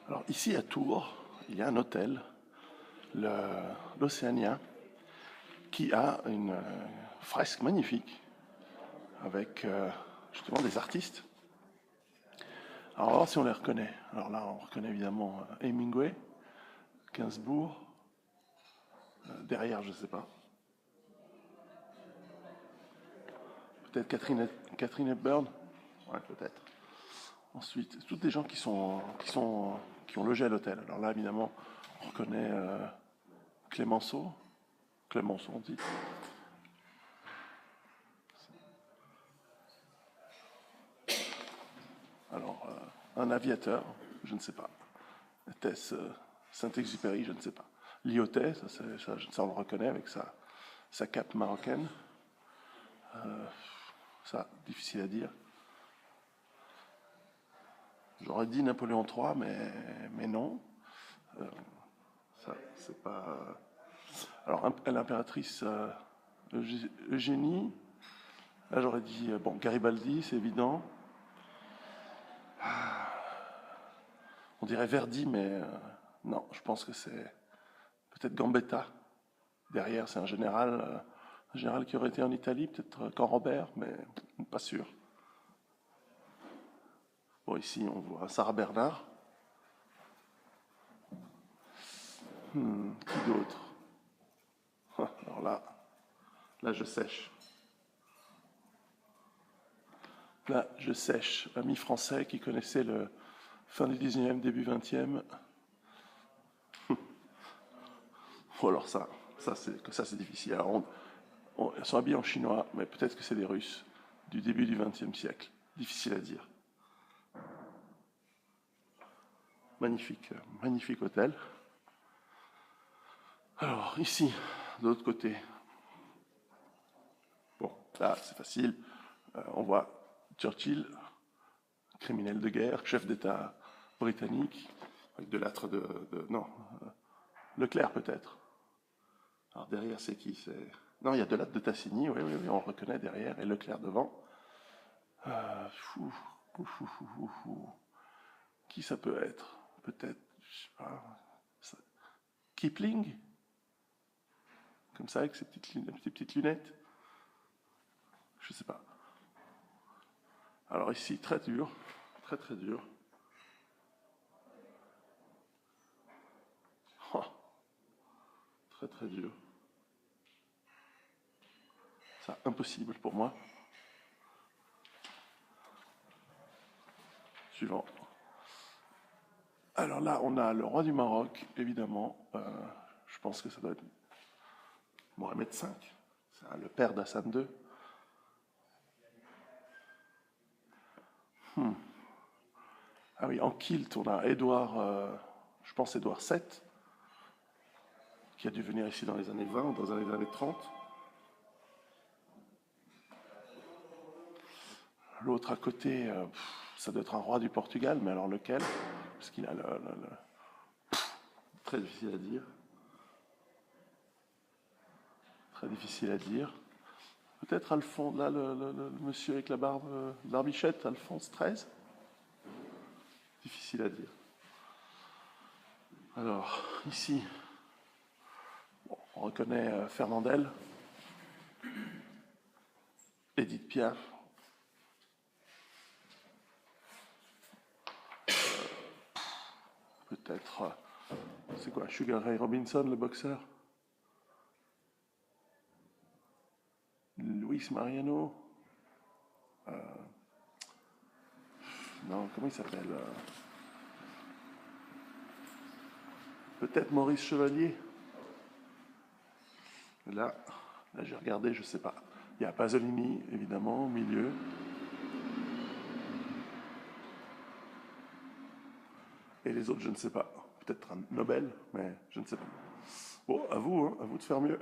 Alors ici à Tours, il y a un hôtel, l'Océanien, qui a une fresque magnifique avec justement des artistes. Alors on va voir si on les reconnaît. Alors là, on reconnaît évidemment Hemingway, Gainsbourg. Derrière, je ne sais pas. Peut-être Catherine Hepburn. Ouais, peut-être. Ensuite, toutes des gens qui ont logé à l'hôtel. Alors là, évidemment, on reconnaît Clémenceau. Clémenceau, on dit. Alors, un aviateur, je ne sais pas. Était-ce Saint-Exupéry, je ne sais pas. Lyotet, ça on le reconnaît avec sa cape marocaine. Ça, difficile à dire. J'aurais dit Napoléon III, mais non. Ça, c'est pas. Alors, l'impératrice Eugénie. Là, j'aurais dit bon, Garibaldi, c'est évident. On dirait Verdi, mais non, je pense que c'est peut-être Gambetta. Derrière, c'est un général qui aurait été en Italie, peut-être Canrobert, mais pas sûr. Bon, ici, on voit Sarah Bernard. Qui d'autre? Alors là, je sèche. Là, je sèche. Ami français qui connaissait le fin du 19e, début 20e. Bon, alors ça c'est difficile. Alors, ils sont habillés en chinois, mais peut-être que c'est des Russes du début du 20e siècle. Difficile à dire. Magnifique, magnifique hôtel. Alors, ici, de l'autre côté, bon, là, c'est facile. On voit Churchill, criminel de guerre, chef d'État britannique, avec de l'âtre non, Leclerc peut-être. Alors derrière, c'est qui? Non, il y a de l'âtre de Tassigny, oui, on le reconnaît derrière, et Leclerc devant. Fou, fou, fou, fou. Qui ça peut être? Peut-être, je sais pas, Kipling? Comme ça, avec ses petites lunettes? Je sais pas. Alors ici, très dur, très très dur. Oh, très très dur. C'est impossible pour moi. Suivant. Alors là, on a le roi du Maroc, évidemment. Je pense que ça doit être Mohamed V, c'est le père d'Hassan II. Ah oui, en kilt, on a Édouard, je pense Édouard VII, qui a dû venir ici dans les années 20 ou dans les années 30. L'autre à côté, ça doit être un roi du Portugal, mais alors lequel? Parce qu'il a très difficile à dire. Très difficile à dire. Peut-être Alphonse, là, le monsieur avec la barbichette, Alphonse XIII. Difficile à dire. Alors, ici, bon, on reconnaît Fernandel, Edith Piaf, peut-être, c'est quoi, Sugar Ray Robinson, le boxeur? Luis Mariano? Non, comment il s'appelle? Peut-être Maurice Chevalier? Là, j'ai regardé, je sais pas. Il y a Pasolini, évidemment, au milieu. Et les autres, je ne sais pas. Peut-être un Nobel, mais je ne sais pas. Bon, à vous de faire mieux.